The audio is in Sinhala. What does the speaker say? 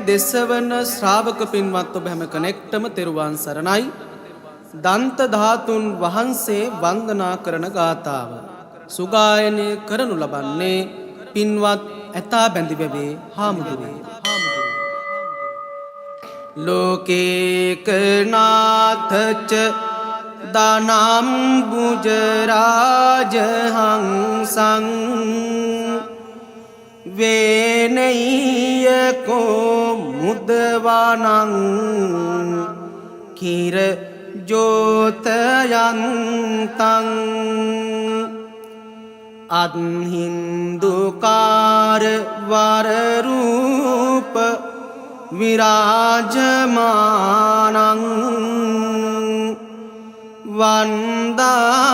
දෙසවන ශ්‍රාවක පින්වත් ඔබ හැම කෙනෙක්ටම තෙරුවන් සරණයි. දන්ත ධාතුන් වහන්සේ වන්දනා කරන ගාථාව සුගායනය කරනු ලබන්නේ පින්වත් ඇතා බැඳිවැවේ හාමුදුරුවෝ. ලෝකේකනාථච දානම් බුජරාජහංසං වේනීයකෝ මුදවානං කිර ජෝතයන්තං අත්හින්දුකාර වරරූප විරාජමානං වන්දා